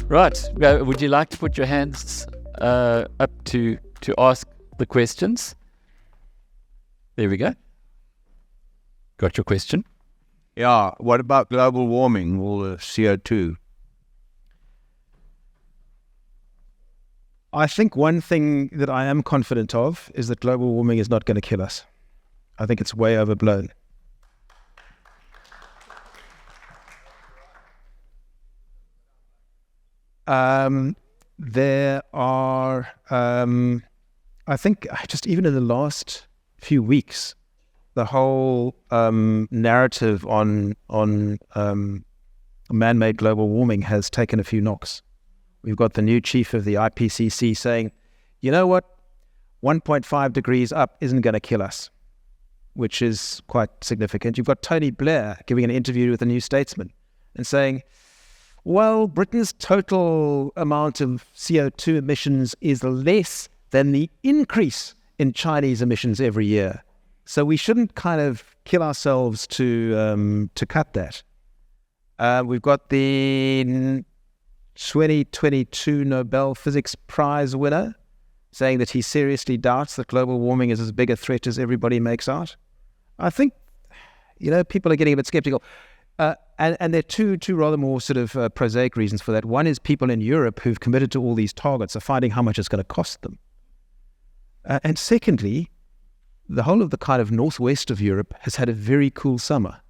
Right. Would you like to put your hands up to ask the questions? There we go. Got your question? Yeah. What about global warming or CO2? I think one thing that I am confident of is that global warming is not going to kill us. I think it's way overblown. There are, I think, just even in the last few weeks, the whole narrative on man-made global warming has taken a few knocks. We've got the new chief of the IPCC saying, you know what, 1.5 degrees up isn't going to kill us, which is quite significant. You've got Tony Blair giving an interview with the New Statesman and saying, well, Britain's total amount of CO2 emissions is less than the increase in Chinese emissions every year. So we shouldn't kind of kill ourselves to cut that. We've got the 2022 Nobel Physics Prize winner saying that he seriously doubts that global warming is as big a threat as everybody makes out. I think, people are getting a bit skeptical. And there are two rather more sort of prosaic reasons for that. One is people in Europe who've committed to all these targets are finding how much it's going to cost them. And secondly, the whole of the kind of northwest of Europe has had a very cool summer.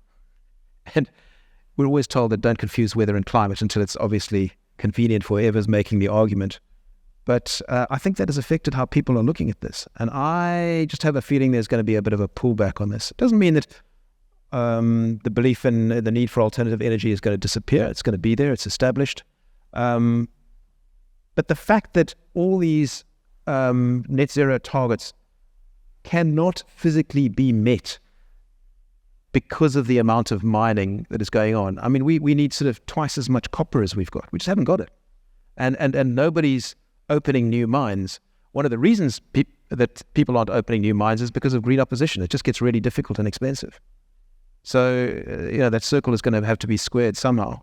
And we're always told that don't confuse weather and climate until it's obviously convenient for whoever's making the argument. But I think that has affected how people are looking at this. And I just have a feeling there's going to be a bit of a pullback on this. It doesn't mean that the belief in the need for alternative energy is going to disappear. It's going to be there. It's established. But the fact that all these net zero targets cannot physically be met because of the amount of mining that is going on. I mean, we need sort of twice as much copper as we've got. We just haven't got it. And nobody's opening new mines. One of the reasons that people aren't opening new mines is because of green opposition. It just gets really difficult and expensive. So, that circle is going to have to be squared somehow.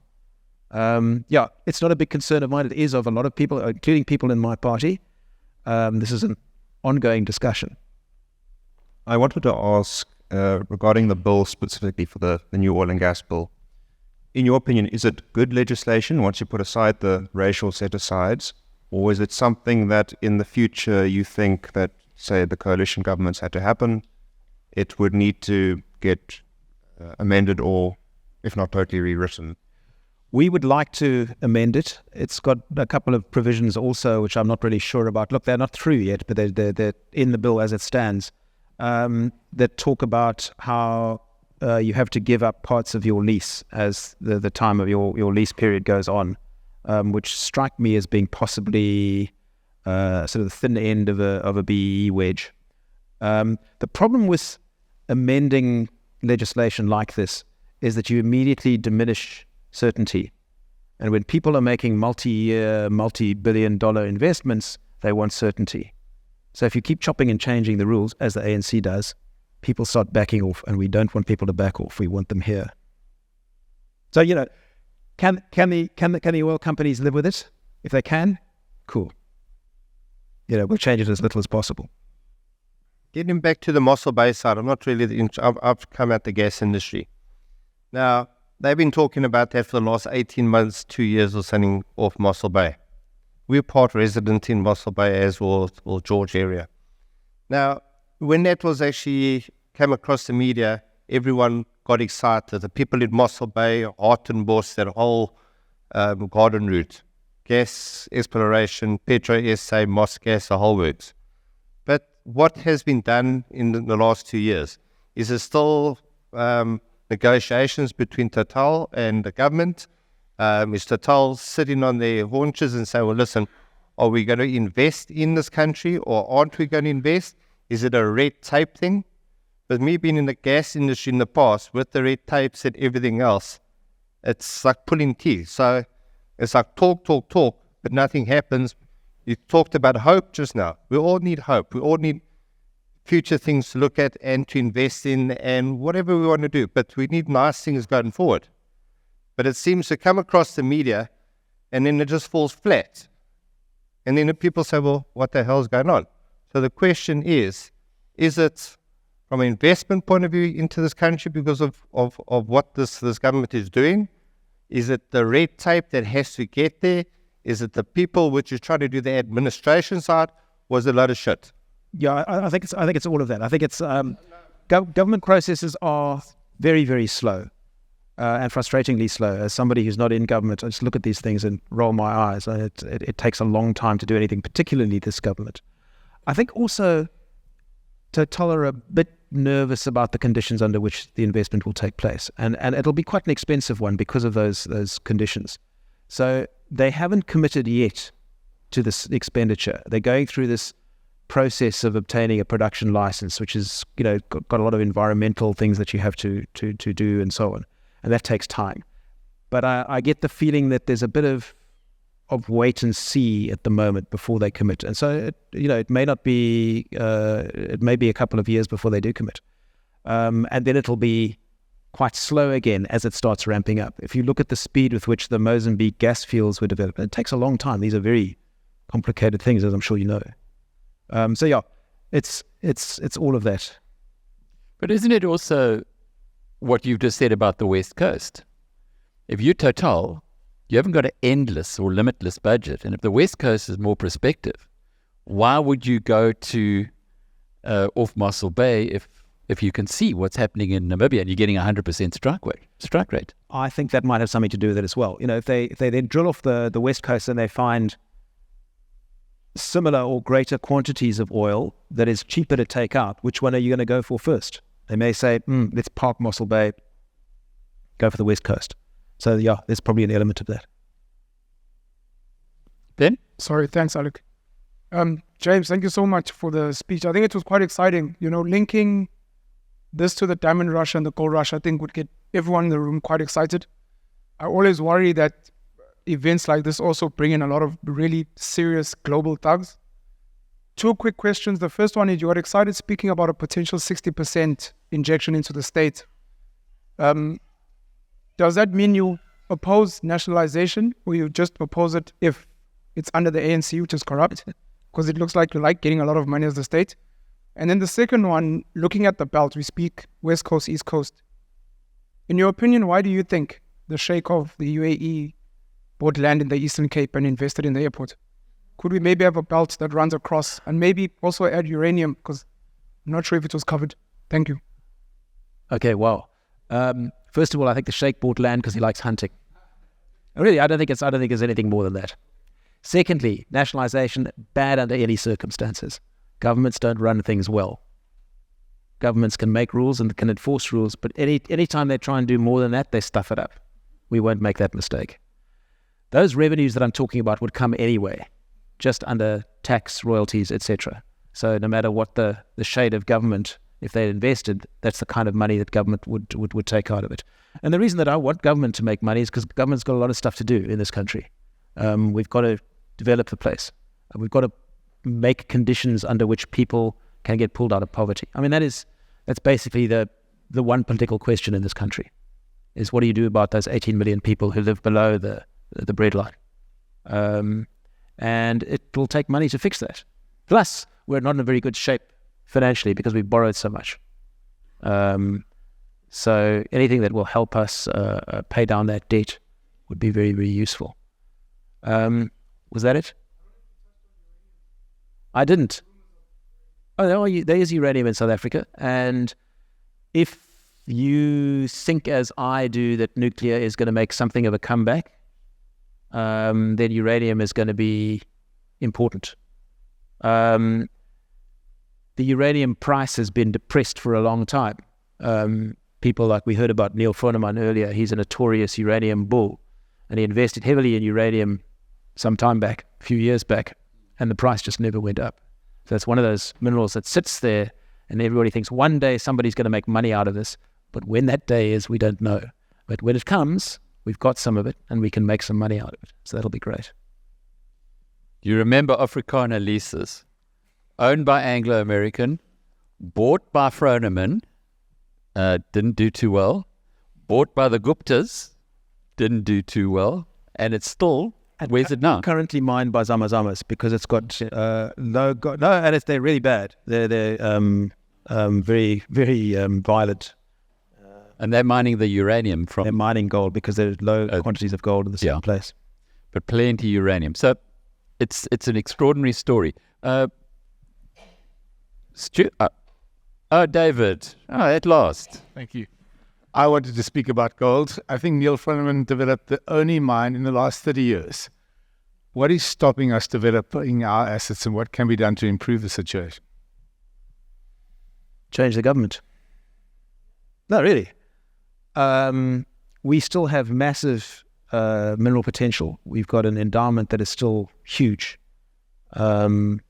It's not a big concern of mine. It is of a lot of people, including people in my party. This is an ongoing discussion. I wanted to ask regarding the bill specifically for the new oil and gas bill. In your opinion, is it good legislation once you put aside the racial set-asides, or is it something that in the future you think that, say, the coalition governments had to happen, it would need to get amended or, if not totally rewritten? We would like to amend it. It's got a couple of provisions also, which I'm not really sure about. Look, they're not through yet, but they're in the bill as it stands, that talk about how you have to give up parts of your lease as the time of your lease period goes on, which strike me as being possibly sort of the thin end of a BEE wedge. The problem with amending legislation like this is that you immediately diminish certainty. And when people are making multi-year, multi-billion-dollar investments, they want certainty. So if you keep chopping and changing the rules, as the ANC does, people start backing off, and we don't want people to back off. We want them here. So, can the oil companies live with it? If they can, cool. We'll change it as little as possible. Getting back to the Mossel Bay side, I'm not really, I've come at the gas industry. Now, they've been talking about that for the last 18 months, 2 years or something off Mossel Bay. We're part resident in Mossel Bay as well, or George area. Now, when that was actually came across the media, everyone got excited. The people in Mossel Bay, Hartenbos, that whole garden route, gas exploration, Petro SA, Moss Gas, the whole works. But what has been done in the last 2 years? Is there still negotiations between Total and the government? Is Total sitting on their haunches and saying, well, listen, are we going to invest in this country or aren't we going to invest? Is it a red tape thing? With me being in the gas industry in the past, with the red tapes and everything else, it's like pulling teeth. So it's like talk, but nothing happens. You talked about hope just now. We all need hope. We all need future things to look at and to invest in and whatever we want to do. But we need nice things going forward. But it seems to come across the media and then it just falls flat. And then the people say, well, what the hell's going on? So the question is it from an investment point of view into this country because of what this government is doing? Is it the red tape that has to get there? Is it the people which is trying to do the administration side? Was a lot of shit? Yeah, I think it's all of that. I think it's government processes are very, very slow and frustratingly slow. As somebody who's not in government, I just look at these things and roll my eyes. It takes a long time to do anything, particularly this government. I think also Total are a bit nervous about the conditions under which the investment will take place, and it'll be quite an expensive one because of those conditions. So they haven't committed yet to this expenditure. They're going through this process of obtaining a production license, which is got a lot of environmental things that you have to do and so on, and that takes time. But I get the feeling that there's a bit of wait and see at the moment before they commit, and so it may not be it may be a couple of years before they do commit, and then it'll be quite slow again as it starts ramping up. If you look at the speed with which the Mozambique gas fields were developed, it takes a long time. These are very complicated things, as I'm sure you know. So yeah, it's all of that. But isn't it also what you've just said about the West Coast? If you're Total, you haven't got an endless or limitless budget. And if the West Coast is more prospective, why would you go to off Mossel Bay if you can see what's happening in Namibia and you're getting 100% strike rate? I think that might have something to do with it as well. If they then drill off the West Coast and they find similar or greater quantities of oil that is cheaper to take out, which one are you going to go for first? They may say, let's park Mossel Bay, go for the West Coast. So yeah, there's probably an element of that. Ben? Sorry, thanks, Alec. James, thank you so much for the speech. I think it was quite exciting. Linking this to the diamond rush and the gold rush, I think would get everyone in the room quite excited. I always worry that events like this also bring in a lot of really serious global thugs. Two quick questions. The first one is, you got excited speaking about a potential 60% injection into the state. Does that mean you oppose nationalization, or you just oppose it if it's under the ANC, which is corrupt? Because it looks like you like getting a lot of money as the state. And then the second one, looking at the belt, we speak West Coast, East Coast. In your opinion, why do you think the Sheikh of the UAE bought land in the Eastern Cape and invested in the airport? Could we maybe have a belt that runs across and maybe also add uranium? Because I'm not sure if it was covered. Thank you. Okay, wow. First of all, I think the Sheikh bought land because he likes hunting. Really, I don't think it's anything more than that. Secondly, nationalization, bad under any circumstances. Governments don't run things well. Governments can make rules and can enforce rules, but any time they try and do more than that, they stuff it up. We won't make that mistake. Those revenues that I'm talking about would come anyway, just under tax, royalties, etc. So no matter what the shade of government, if they invested, that's the kind of money that government would take out of it. And the reason that I want government to make money is because government's got a lot of stuff to do in this country. We've got to develop the place. We've got to make conditions under which people can get pulled out of poverty. I mean, that's basically the one political question in this country, is what do you do about those 18 million people who live below the breadline? And it will take money to fix that. Plus, we're not in a very good shape financially because we've borrowed so much. So anything that will help us pay down that debt would be very, very useful. Was that it? I didn't. Oh, there is uranium in South Africa. And if you think, as I do, that nuclear is going to make something of a comeback, then uranium is going to be important. The uranium price has been depressed for a long time. People like we heard about Neil Froneman earlier, he's a notorious uranium bull, and he invested heavily in uranium some time back, a few years back, and the price just never went up. So it's one of those minerals that sits there, and everybody thinks one day somebody's going to make money out of this, but when that day is, we don't know. But when it comes, we've got some of it, and we can make some money out of it. So that'll be great. You remember Afrikaner leases, owned by Anglo-American, bought by Froneman, didn't do too well, bought by the Guptas, didn't do too well, and it's still Where's it now? Currently mined by Zamazamas because it's got they're really bad. They're very violent. And they're mining the uranium from... They're mining gold because there's low quantities of gold in the same place. But plenty uranium. So it's an extraordinary story. David. At last. Thank you. I wanted to speak about gold. I think Neil Froneman developed the only mine in the last 30 years. What is stopping us developing our assets, and what can be done to improve the situation? Change the government. No, really. We still have massive mineral potential. We've got an endowment that is still huge. And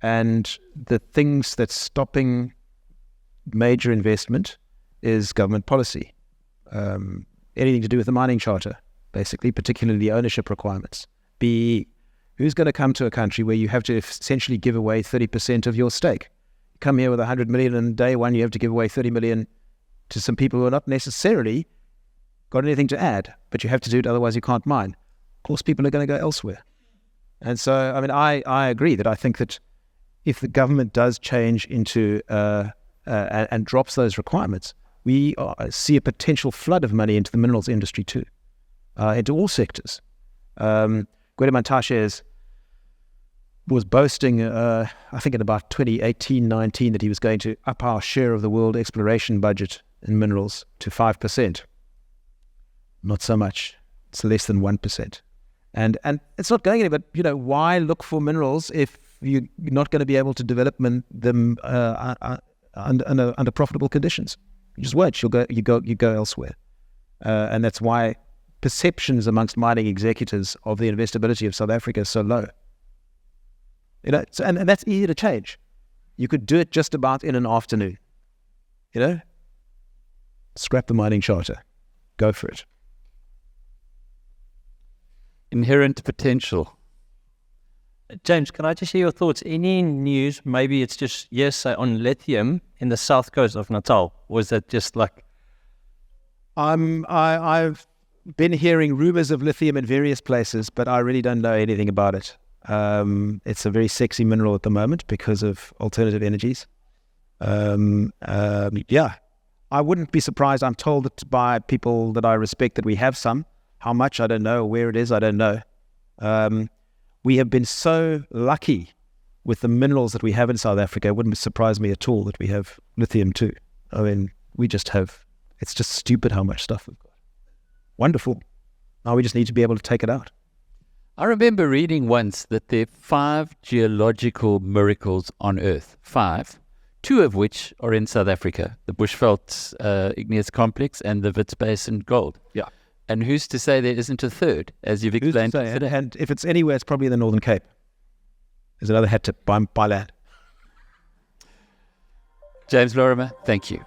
the things that's stopping major investment is government policy. Anything to do with the mining charter, basically, particularly ownership requirements. Who's going to come to a country where you have to essentially give away 30% of your stake? You come here with 100 million, and day one you have to give away 30 million to some people who are not necessarily got anything to add, but you have to do it, otherwise you can't mine. Of course, people are going to go elsewhere. And so, I mean, I agree that I think that if the government does change into and drops those requirements, we see a potential flood of money into the minerals industry too, into all sectors. Gwede Mantashe was boasting, I think in about 2018-19, that he was going to up our share of the world exploration budget in minerals to 5%. Not so much. It's less than 1%. And it's not going anywhere. But, why look for minerals if you're not going to be able to develop them under profitable conditions? You just won't. You go elsewhere. And that's why perceptions amongst mining executives of the investability of South Africa is so low. And that's easy to change. You could do it just about in an afternoon. Scrap the mining charter. Go for it. Inherent potential. James, can I just hear your thoughts? Any news, maybe it's just say on lithium in the south coast of Natal? Or is that just like... I've been hearing rumors of lithium in various places, but I really don't know anything about it. It's a very sexy mineral at the moment because of alternative energies. I wouldn't be surprised. I'm told that by people that I respect that we have some. How much, I don't know. Where it is, I don't know. We have been so lucky with the minerals that we have in South Africa. It wouldn't surprise me at all that we have lithium too. I mean, we just have... It's just stupid how much stuff we've got. Wonderful. Now we just need to be able to take it out. I remember reading once that there are 5 geological miracles on Earth. 5. 2 of which are in South Africa. The Bushveld Igneous Complex and the Wits Basin Gold. Yeah. And who's to say there isn't a third, as you've explained? And if it's anywhere, it's probably in the Northern Cape. There's another hat tip by land. James Lorimer, thank you.